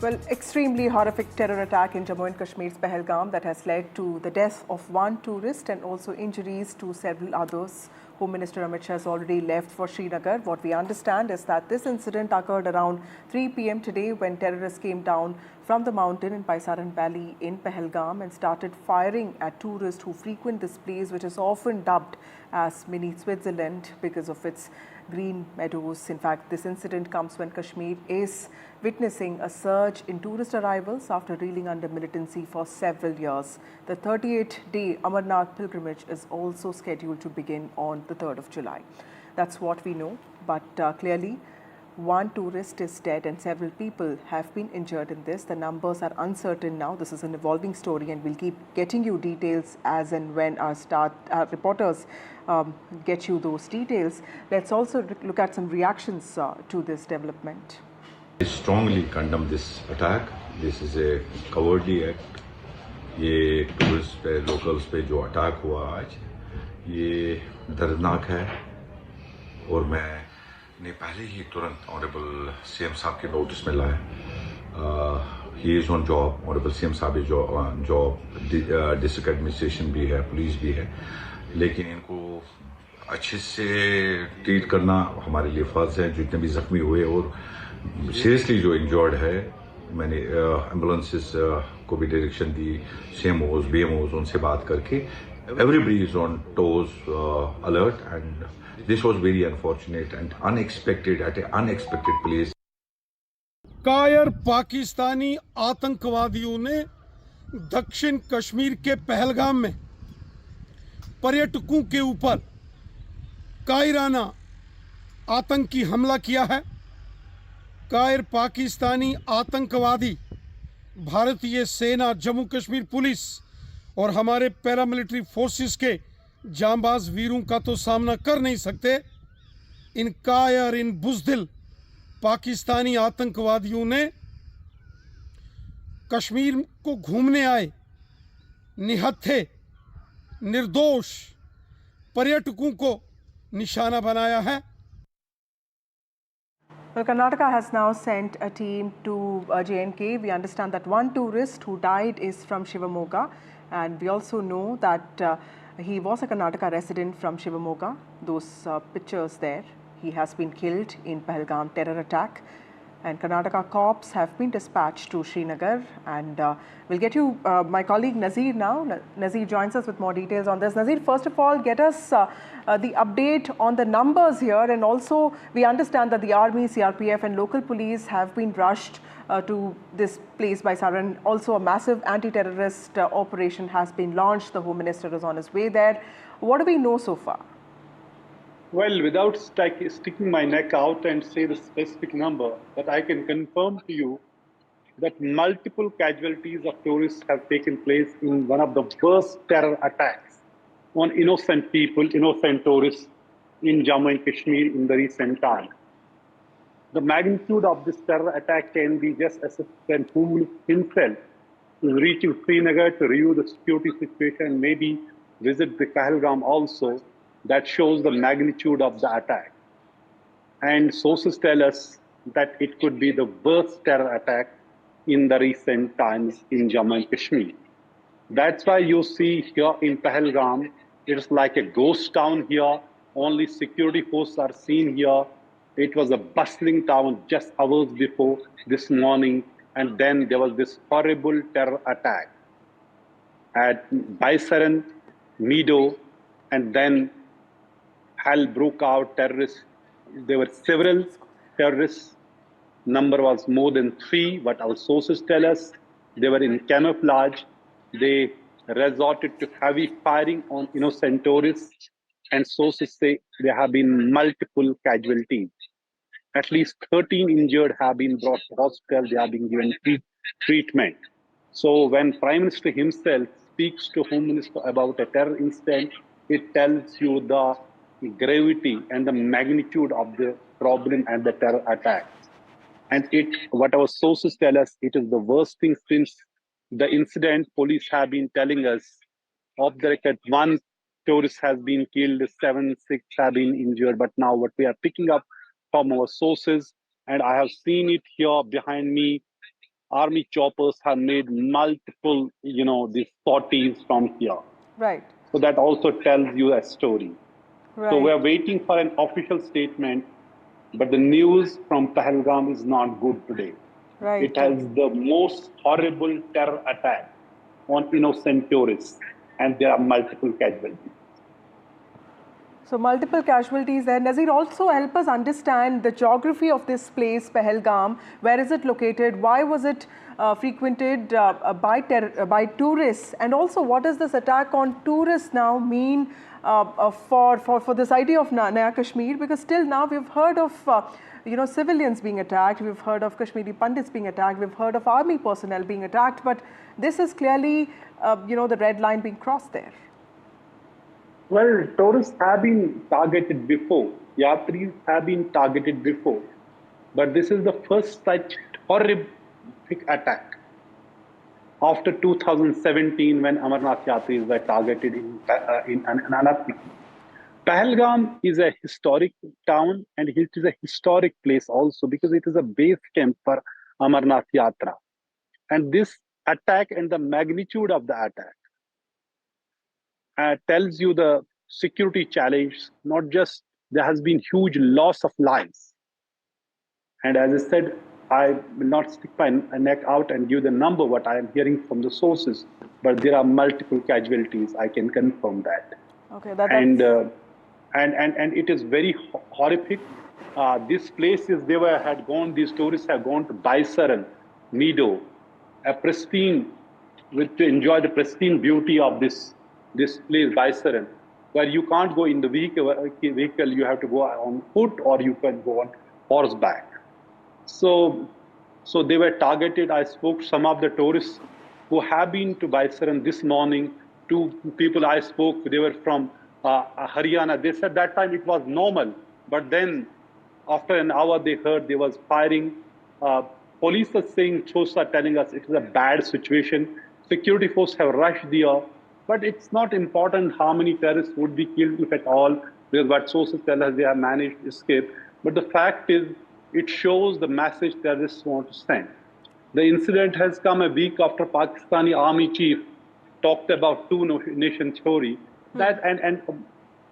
Well, extremely horrific terror attack in Jammu and Kashmir's Pahalgam that has led to the death of one tourist and also injuries to several others. Home Minister Amit Shah has already left for Srinagar. What we understand is that this incident occurred around 3 p.m. today when terrorists came down from the mountain in Paisaran Valley in Pahalgam and started firing at tourists who frequent this place, which is often dubbed as mini Switzerland because of its green meadows. In fact, this incident comes when Kashmir is witnessing a surge in tourist arrivals after reeling under militancy for several years. The 38-day Amarnath pilgrimage is also scheduled to begin on the 3rd of July. That's what we know, but clearly one tourist is dead and several people have been injured in this. The numbers are uncertain now. This is an evolving story and we'll keep getting you details as and when our reporters get you those details. Let's also look at some reactions to this development. I strongly condemn this attack. This is a cowardly act. ये tourist पे locals पे जो attack हुआ आज ये दर्दनाक है और मैंने पहले ही तुरंत ऑनरेबल सीएम साहब के नोटिस में लाया he is on job honourable CM साहब इज जॉब डिस्ट्रिक्ट एडमिनिस्ट्रेशन भी है पुलिस भी है लेकिन इनको अच्छे से ट्रीट करना हमारे लिए फ़र्ज़ है जितने भी ज़ख्मी हुए और सीरियसली जो इंजर्ड है मैंने एम्बुलेंसेस को भी डायरेक्शन दी सीएमओज बीएमओज उनसे बात करके everybody is on toes alert and this was very unfortunate and unexpected at a unexpected place. कायर पाकिस्तानी आतंकवादियों ने दक्षिण कश्मीर के पहलगाम में पर्यटकों के ऊपर कायराना आतंकी हमला किया है। कायर पाकिस्तानी आतंकवादी भारतीय सेना जम्मू कश्मीर पुलिस और हमारे पैरामिलिट्री फोर्सेस के जांबाज वीरों का तो सामना कर नहीं सकते। इन कायर इन बुज़दिल पाकिस्तानी आतंकवादियों ने कश्मीर को घूमने आए निहत्थे निर्दोष पर्यटकों को निशाना बनाया है। Well, Karnataka has now sent a team to J&K. We understand that one tourist who died is from Shivamoga, and we also know that he was a Karnataka resident from Shivamoga. Those pictures there, he has been killed in Pahalgam terror attack. And Karnataka corps have been dispatched to Srinagar. And we'll get you my colleague Nazir now. Nazir joins us with more details on this. Nazir, first of all, get us the update on the numbers here. And also, we understand that the Army, CRPF and local police have been rushed to this place by Saran. Also, a massive anti-terrorist operation has been launched. The Home Minister is on his way there. What do we know so far? Well, without sticking my neck out and say the specific number, but I can confirm to you that multiple casualties of tourists have taken place in one of the worst terror attacks on innocent people, innocent tourists in Jammu and Kashmir in the recent time. The magnitude of this terror attack can be just assessed when whom himself is reaching Srinagar to review the security situation and maybe visit the Pahalgam also. That shows the magnitude of the attack. And sources tell us that it could be the worst terror attack in the recent times in Jammu and Kashmir. That's why you see here in Pahalgam, it's like a ghost town here. Only security forces are seen here. It was a bustling town just hours before this morning. And then there was this horrible terror attack at Baisaran, Meadow, and then hell broke out. Terrorists, there were several terrorists. Number was more than 3, but our sources tell us they were in camouflage. They resorted to heavy firing on innocent tourists, and sources say there have been multiple casualties. At least 13 injured have been brought to hospital. They are being given treatment. So when Prime Minister himself speaks to Home Minister about a terror incident, it tells you the gravity and the magnitude of the problem and the terror attack. And what our sources tell us, it is the worst thing since the incident. Police have been telling us, off the record, 1 tourist has been killed, 7, 6 have been injured. But now what we are picking up from our sources, and I have seen it here behind me, army choppers have made multiple, these sorties from here. Right. So that also tells you a story. Right. So we're waiting for an official statement, but the news from Pahalgam is not good today. Right. It has the most horrible terror attack on innocent tourists, and there are multiple casualties. So multiple casualties there. Nazir, also help us understand the geography of this place, Pahalgam. Where is it located? Why was it frequented by tourists? And also, what does this attack on tourists now mean for this idea of Naya Kashmir? Because till now we've heard of civilians being attacked. We've heard of Kashmiri Pandits being attacked. We've heard of army personnel being attacked. But this is clearly, the red line being crossed there. Well, tourists have been targeted before. Yatris have been targeted before. But this is the first such horrific attack after 2017 when Amarnath Yatris were targeted in Anantnag. Pahalgam is a historic town and it is a historic place also because it is a base camp for Amarnath Yatra. And this attack and the magnitude of the attack tells you the security challenge, not just there has been huge loss of lives. And as I said, I will not stick my neck out and give the number what I am hearing from the sources, but there are multiple casualties. I can confirm that. Okay, and it is very horrific. These places these tourists have gone to Baisaran, Meadow, a pristine, to enjoy the pristine beauty of this place, Baisaran, where you can't go in the vehicle, you have to go on foot or you can go on horseback. So they were targeted. I spoke to some of the tourists who have been to Baisaran this morning. Two people I spoke, they were from Haryana. They said that time it was normal, but then after an hour they heard there was firing. Police are saying, Chosa telling us it is a bad situation. Security forces have rushed there. But it's not important how many terrorists would be killed, if at all, because what sources tell us they have managed to escape. But the fact is, it shows the message terrorists want to send. The incident has come a week after Pakistani army chief talked about two-nation theory, that and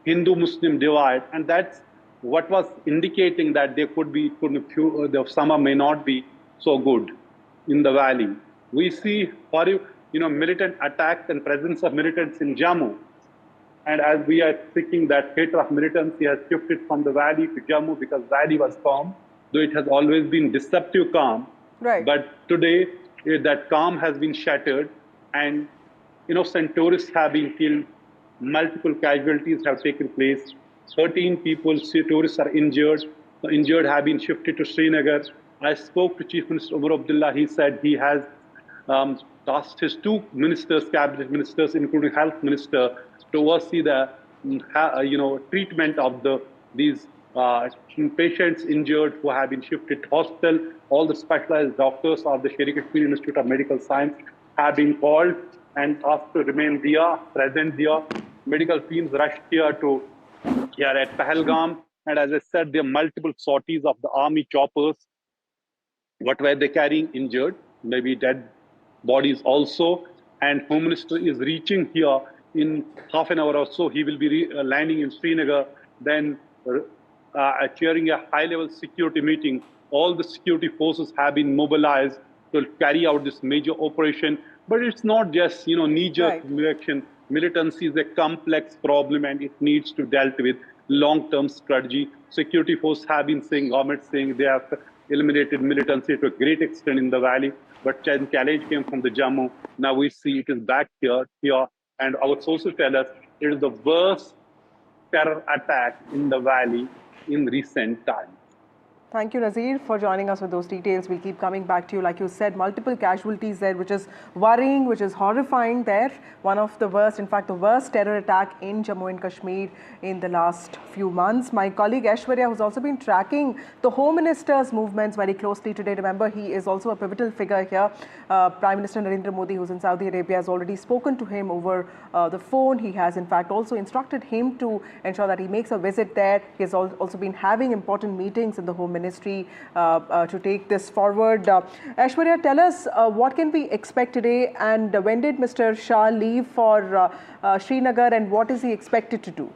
Hindu-Muslim divide, and that's what was indicating that there could be the summer may not be so good in the valley. We see militant attacks and presence of militants in Jammu. And as we are thinking that theatre of militancy has shifted from the valley to Jammu because valley was calm, though it has always been deceptive calm. Right. But today, that calm has been shattered and innocent tourists have been killed. Multiple casualties have taken place. 13 tourists are injured. The injured have been shifted to Srinagar. I spoke to Chief Minister Umar Abdullah. He said he has tasked his two ministers, cabinet ministers, including health minister, to oversee the treatment of these patients injured who have been shifted to hospital. All the specialized doctors of the Sher-e-Kashmir Institute of Medical Science have been called and asked to remain there, present there. Medical teams rushed here at Pahalgam. And as I said, there are multiple sorties of the army choppers. What were they carrying? Injured, maybe dead bodies also. And Home Minister is reaching here in half an hour or so. He will be landing in Srinagar, then chairing a high-level security meeting. All the security forces have been mobilized to carry out this major operation. But it's not just, knee-jerk reaction. Militancy is a complex problem and it needs to dealt with long-term strategy. Security forces have been saying, government saying they have eliminated militancy to a great extent in the valley. But challenge came from the Jammu. Now we see it is back here, and our sources tell us it is the worst terror attack in the valley in recent times. Thank you, Nazir, for joining us with those details. We'll keep coming back to you. Like you said, multiple casualties there, which is worrying, which is horrifying there. One of the worst, in fact, the worst terror attack in Jammu and Kashmir in the last few months. My colleague Aishwarya, who's also been tracking the Home Minister's movements very closely today. Remember, he is also a pivotal figure here. Prime Minister Narendra Modi, who's in Saudi Arabia, has already spoken to him over the phone. He has, in fact, also instructed him to ensure that he makes a visit there. He has also been having important meetings in the Home Minister's ministry to take this forward. Aishwarya, tell us what can we expect today, and when did Mr. Shah leave for Srinagar, and what is he expected to do?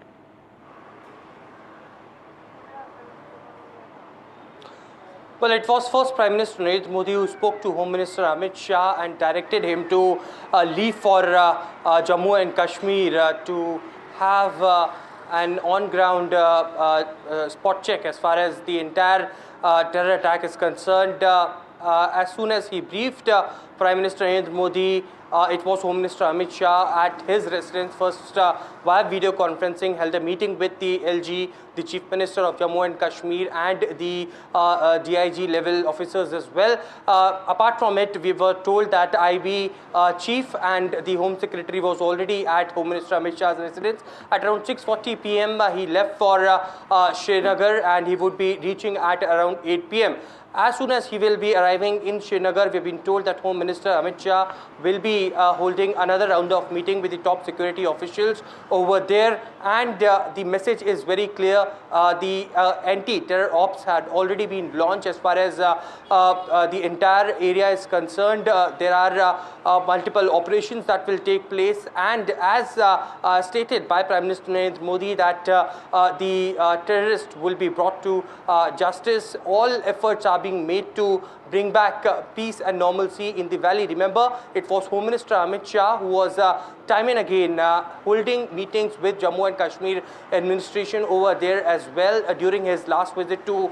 Well, it was first Prime Minister Narendra Modi who spoke to Home Minister Amit Shah and directed him to leave for Jammu and Kashmir to have an on-ground spot check as far as the entire terror attack is concerned. As soon as he briefed Prime Minister Narendra Modi, it was Home Minister Amit Shah at his residence first via video conferencing held a meeting with the LG, the Chief Minister of Jammu and Kashmir, and the DIG level officers as well. Apart from it, we were told that IB Chief and the Home Secretary was already at Home Minister Amit Shah's residence. At around 6:40 p.m. He left for Srinagar, and he would be reaching at around 8 p.m. As soon as he will be arriving in Srinagar, we've been told that Home Minister Amit Shah will be holding another round of meeting with the top security officials over there, and the message is very clear. The anti-terror ops had already been launched as far as the entire area is concerned. There are multiple operations that will take place, and as stated by Prime Minister Narendra Modi, that the terrorists will be brought to justice. All efforts are being made to bring back peace and normalcy in the valley. Remember, it was Home Minister Amit Shah who was time and again holding meetings with Jammu and Kashmir administration over there as well. During his last visit to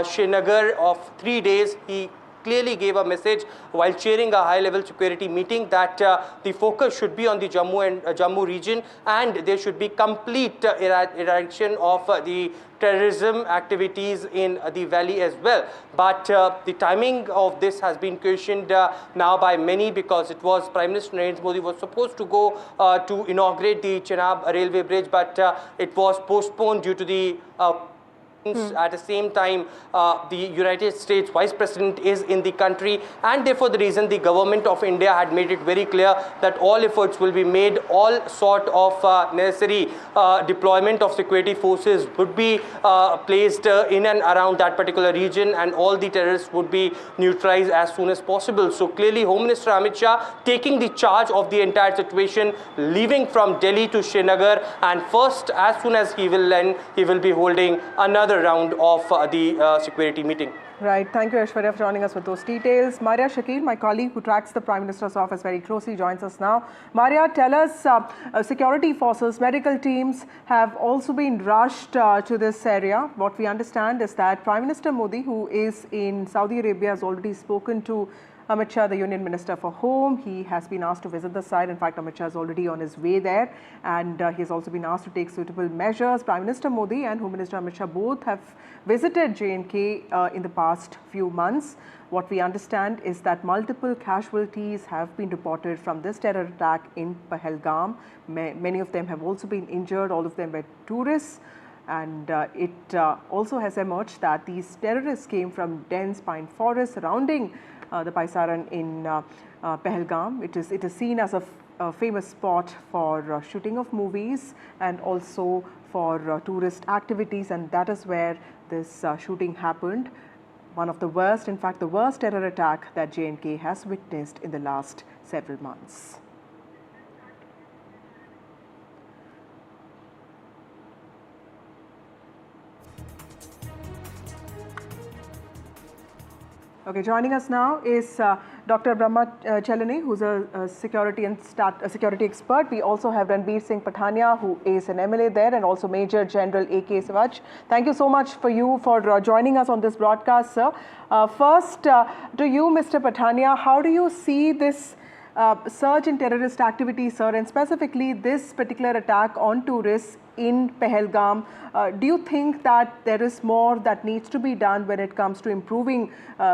Srinagar of 3 days, he clearly gave a message while chairing a high-level security meeting that the focus should be on the Jammu region, and there should be complete eradication of the terrorism activities in the valley as well. But the timing of this has been questioned now by many, because it was Prime Minister Narendra Modi was supposed to go to inaugurate the Chenab railway bridge, but it was postponed due to the at the same time, the United States Vice President is in the country, and therefore the reason the government of India had made it very clear that all efforts will be made, all sort of necessary deployment of security forces would be placed in and around that particular region, and all the terrorists would be neutralized as soon as possible. So clearly Home Minister Amit Shah taking the charge of the entire situation, leaving from Delhi to Srinagar, and first, as soon as he will land, he will be holding another round of the security meeting. Right. Thank you, Aishwarya, for joining us with those details. Maria Shakil, my colleague who tracks the Prime Minister's office very closely, joins us now. Maria, tell us, security forces, medical teams have also been rushed to this area. What we understand is that Prime Minister Modi, who is in Saudi Arabia, has already spoken to Amit Shah, the Union Minister for Home. He has been asked to visit the site. In fact, Amit Shah is already on his way there, and he has also been asked to take suitable measures. Prime Minister Modi and Home Minister Amit Shah both have visited J&K in the past few months. What we understand is that multiple casualties have been reported from this terror attack in Pahalgam. Many of them have also been injured. All of them were tourists. And it also has emerged that these terrorists came from dense pine forests surrounding the Paisaran in Pahalgam. It is seen as a famous spot for shooting of movies and also for tourist activities, and that is where this shooting happened. One of the worst, in fact the worst terror attack that J&K has witnessed in the last several months. Okay, joining us now is Dr. Brahma Chalani, who's a security expert. We also have Ranbir Singh Pathania, who is an MLA there, and also Major General A.K. Savach. Thank you so much for joining us on this broadcast, sir. First, to you, Mr. Pathania, how do you see this surge in terrorist activity, sir, and specifically this particular attack on tourists in Pahalgam? Do you think that there is more that needs to be done when it comes to improving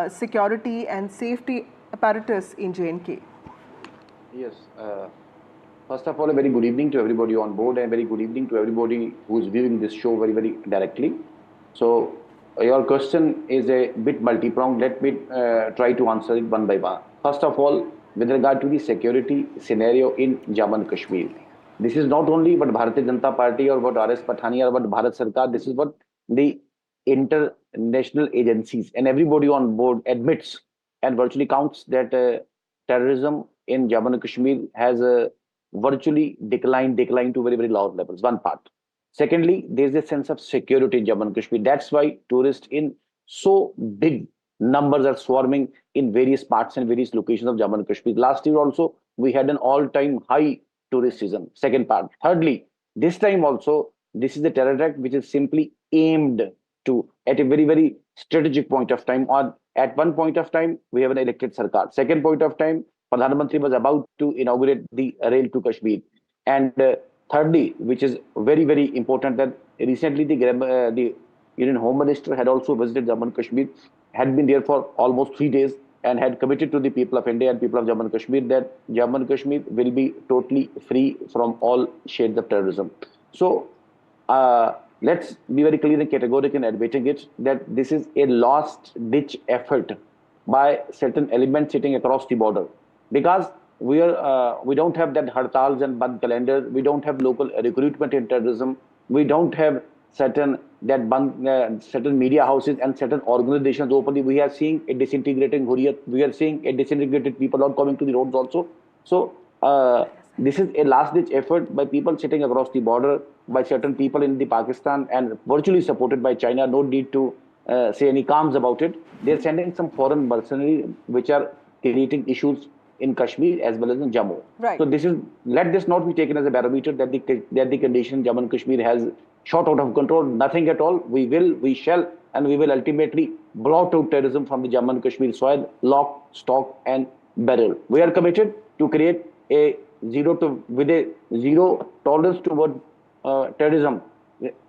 security and safety apparatus in J&K? Yes. First of all, a very good evening to everybody on board, and a very good evening to everybody who is viewing this show very, very directly. So, your question is a bit multi-pronged. Let me try to answer it one by one. First of all, with regard to the security scenario in Jammu and Kashmir, this is not only what Bharatiya Janata Party or what R.S. Pathania or what Bharat Sarkar, this is what the national agencies and everybody on board admits and virtually counts that terrorism in Jammu and Kashmir has virtually declined to very, very low levels. One part. Secondly, there's a sense of security in Jammu and Kashmir. That's why tourists in so big numbers are swarming in various parts and various locations of Jammu and Kashmir. Last year also, we had an all-time high tourist season. Second part. Thirdly, this time also, this is a terror attack which is simply aimed to, at a very, very strategic point of time, or at one point of time, we have an elected Sarkar. Second point of time, Pradhan Mantri was about to inaugurate the rail to Kashmir. And thirdly, which is very, very important, that recently the Union Home Minister had also visited Jammu and Kashmir, had been there for almost 3 days, and had committed to the people of India and people of Jammu and Kashmir that Jammu and Kashmir will be totally free from all shades of terrorism. So let's be very clear and categorical in admitting it, that this is a last-ditch effort by certain elements sitting across the border. Because we don't have that hartals and band calendar, we don't have local recruitment in terrorism, we don't have certain media houses and certain organizations openly. We are seeing a disintegrating Hurriyat, we are seeing a disintegrated people not coming to the roads also. So this is a last-ditch effort by people sitting across the border, by certain people in the Pakistan, and virtually supported by China. No need to say any qualms about it. They're sending some foreign mercenaries which are creating issues in Kashmir as well as in Jammu. Right. So let this not be taken as a barometer that the condition in Jammu and Kashmir has shot out of control. Nothing at all. We shall, and we will ultimately blot out terrorism from the Jammu and Kashmir soil, lock, stock, and barrel. We are committed to create a zero tolerance toward terrorism.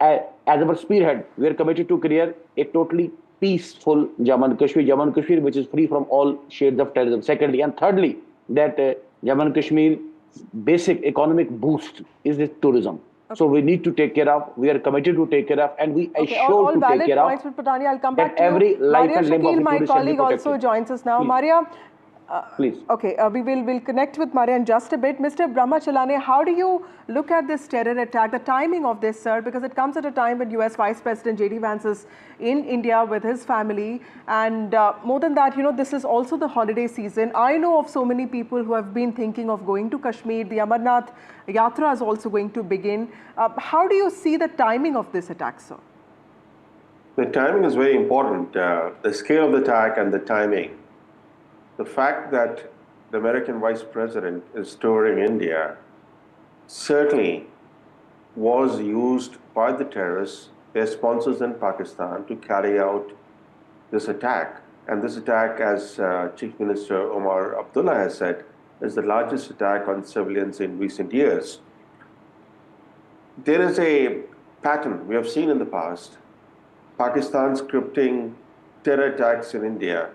As our spearhead, we are committed to create a totally peaceful Jammu and Kashmir which is free from all shades of terrorism. Secondly, and thirdly, that Jammu and Kashmir basic economic boost is this tourism. Okay. So we need to take care of, we are committed to take care of, and we are sure to take care of. Patani, I'll come back to every you. life Maria and limb of Shakil, the my tourist shall be colleague, also protected. joins us now. Please. Maria, please. Okay, we'll connect with Maria in just a bit. Mr. Brahmachalane, how do you look at this terror attack, the timing of this, sir? Because it comes at a time when US Vice President J.D. Vance is in India with his family. And more than that, this is also the holiday season. I know of so many people who have been thinking of going to Kashmir. The Amarnath Yatra is also going to begin. How do you see the timing of this attack, sir? The timing is very important. The scale of the attack and the timing. The fact that the American Vice President is touring India certainly was used by the terrorists, their sponsors in Pakistan, to carry out this attack. And this attack, as Chief Minister Omar Abdullah has said, is the largest attack on civilians in recent years. There is a pattern we have seen in the past. Pakistan scripting terror attacks in India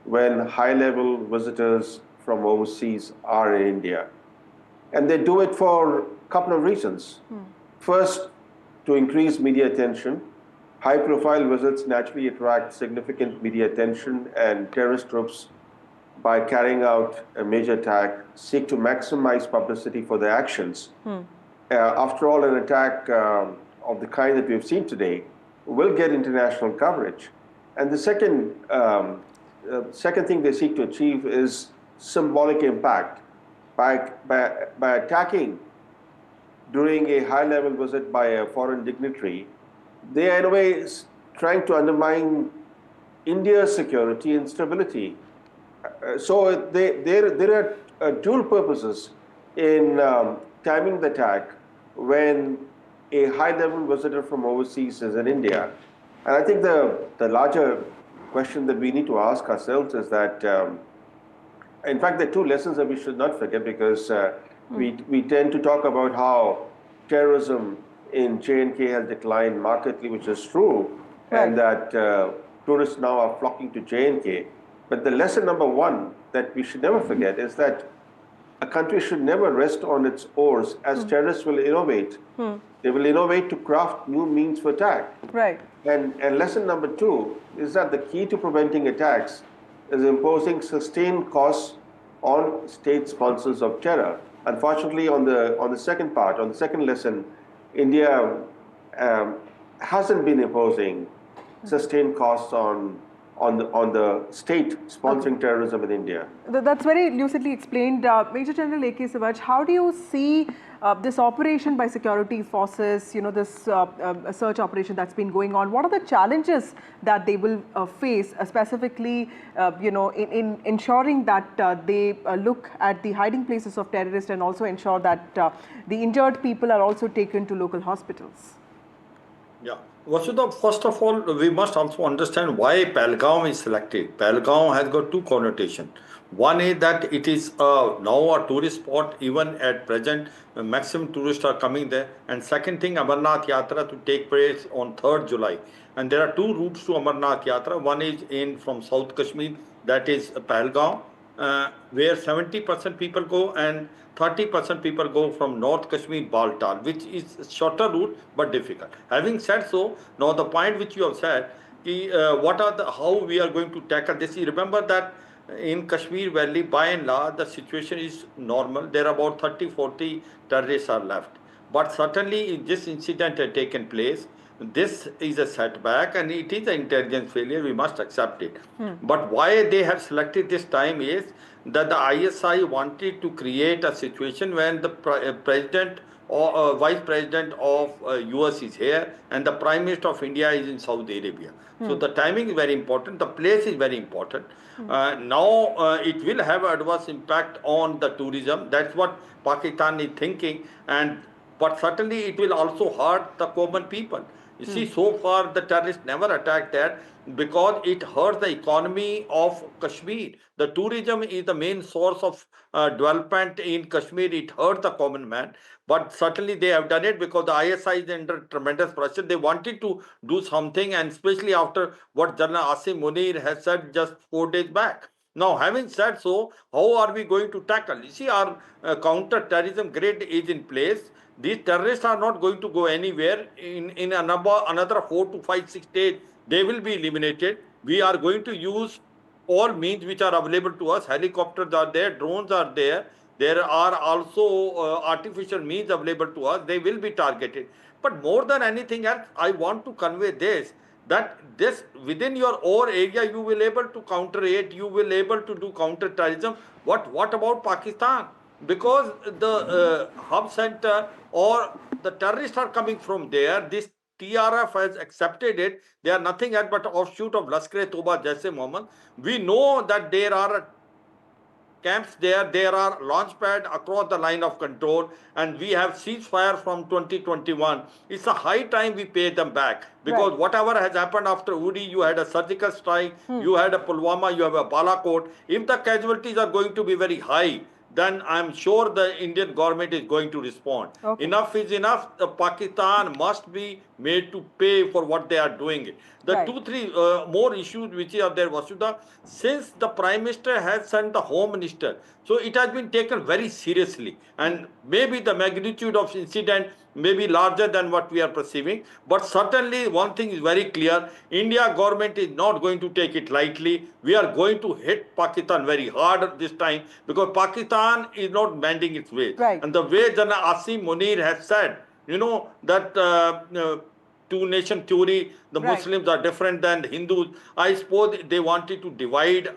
when high-level visitors from overseas are in India. And they do it for a couple of reasons. First, to increase media attention. High-profile visits naturally attract significant media attention, and terrorist groups, by carrying out a major attack, seek to maximize publicity for their actions. After all, an attack of the kind that we've seen today will get international coverage. And the second thing they seek to achieve is symbolic impact. By attacking during a high-level visit by a foreign dignitary, they are in a way trying to undermine India's security and stability. So there are dual purposes in timing the attack when a high-level visitor from overseas is in India. And I think the larger question that we need to ask ourselves is that, in fact, there are two lessons that we should not forget, because we tend to talk about how terrorism in J&K has declined markedly, which is true, and that tourists now are flocking to J&K. But the lesson number one that we should never forget is that a country should never rest on its oars, as terrorists will innovate. They will innovate to craft new means for attack. Right. And lesson number two is that the key to preventing attacks is imposing sustained costs on state sponsors of terror. Unfortunately, on the second part, on the second lesson, India hasn't been imposing sustained costs on the state sponsoring terrorism in India. That's very lucidly explained. Major General A.K. Sivaj, how do you see this operation by security forces, this search operation that's been going on? What are the challenges that they will face, specifically, in ensuring that they look at the hiding places of terrorists and also ensure that the injured people are also taken to local hospitals? Yeah. Vasudha, first of all, we must also understand why Pahalgam is selected. Pahalgam has got two connotations. One is that it is now a tourist spot, even at present, maximum tourists are coming there. And second thing, Amarnath Yatra to take place on 3rd July. And there are two routes to Amarnath Yatra. One is from South Kashmir, that is Pahalgam, where 70% people go, and 30% people go from North Kashmir, Baltal, which is a shorter route but difficult. Having said so, now the point which you have said, how we are going to tackle this. You remember that in Kashmir Valley, by and large, the situation is normal. There are about 30-40 terrorists are left. But certainly, this incident had taken place. This is a setback and it is an intelligence failure. We must accept it. But why they have selected this time is that the ISI wanted to create a situation when the president or vice president of US is here and the Prime Minister of India is in Saudi Arabia. So the timing is very important. The place is very important. Now it will have adverse impact on the tourism. That's what Pakistan is thinking. But certainly it will also hurt the common people. You see, so far the terrorists never attacked that because it hurts the economy of Kashmir. The tourism is the main source of development in Kashmir. It hurts the common man. But certainly they have done it because the ISI is under tremendous pressure. They wanted to do something, and especially after what General Asim Munir has said just 4 days back. Now, having said so, how are we going to tackle? You see, our counter-terrorism grid is in place. These terrorists are not going to go anywhere. In another 4 to 5, 6 days, they will be eliminated. We are going to use all means which are available to us. Helicopters are there, drones are there. There are also artificial means available to us. They will be targeted. But more than anything else, I want to convey this, that this within your own area you will able to counter it, you will able to do counter-terrorism. What about Pakistan? Because the hub center or the terrorists are coming from there, this TRF has accepted it. They are nothing else but offshoot of Lashkar-e-Toba, Jaise Mohammed. We know that there are camps there are launch pads across the line of control, and we have ceasefire from 2021. It's a high time we pay them back, because whatever has happened after Uri, you had a surgical strike, you had a Pulwama, you have a Balakot. If the casualties are going to be very high, then I'm sure the Indian government is going to respond. Enough is enough. Pakistan must be made to pay for what they are doing. The 2-3 more issues which are there, Vasudha, since the Prime Minister has sent the Home Minister, so it has been taken very seriously, and maybe the magnitude of incident may be larger than what we are perceiving, but certainly one thing is very clear: India government is not going to take it lightly. We are going to hit Pakistan very hard this time, because Pakistan is not mending its ways. And the way General Asim Munir has said, that two-nation theory, the Muslims are different than the Hindus. I suppose they wanted to divide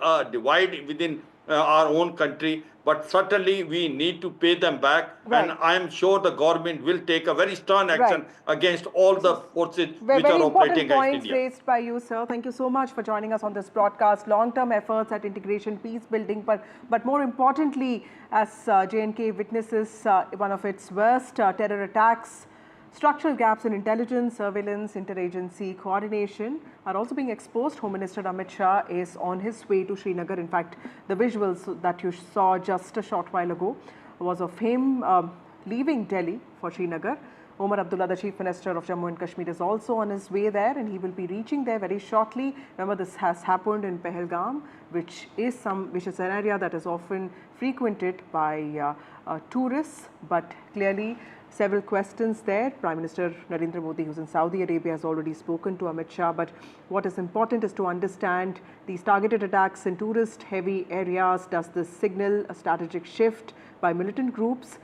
within our own country, but certainly we need to pay them back, and I am sure the government will take a very stern action against all the forces which are operating against India. Very important points raised by you, sir. Thank you so much for joining us on this broadcast. Long-term efforts at integration, peace building, but more importantly, as J&K witnesses one of its worst terror attacks, structural gaps in intelligence, surveillance, interagency coordination are also being exposed. Home Minister Amit Shah is on his way to Srinagar. In fact, the visuals that you saw just a short while ago was of him leaving Delhi for Srinagar. Omar Abdullah, the Chief Minister of Jammu and Kashmir, is also on his way there, and he will be reaching there very shortly. Remember, this has happened in Pahalgam, which is an area that is often frequented by tourists, but clearly several questions there. Prime Minister Narendra Modi, who's in Saudi Arabia, has already spoken to Amit Shah. But what is important is to understand these targeted attacks in tourist-heavy areas. Does this signal a strategic shift by militant groups?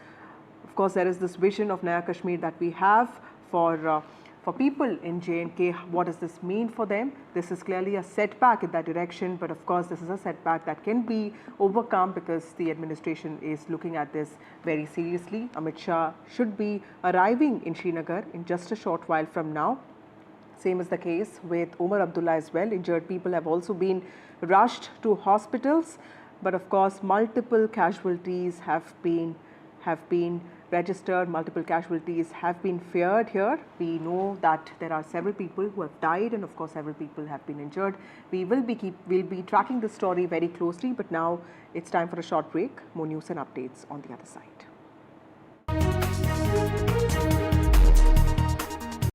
Of course, there is this vision of Naya Kashmir that we have for for people in J&K. What does this mean for them? This is clearly a setback in that direction, but of course this is a setback that can be overcome because the administration is looking at this very seriously. Amit Shah should be arriving in Srinagar in just a short while from now. Same is the case with Omar Abdullah as well. Injured people have also been rushed to hospitals, but of course multiple casualties have been registered, multiple casualties have been feared here. We know that there are several people who have died and of course several people have been injured. We'll be tracking this story very closely, but now it's time for a short break. More news and updates on the other side.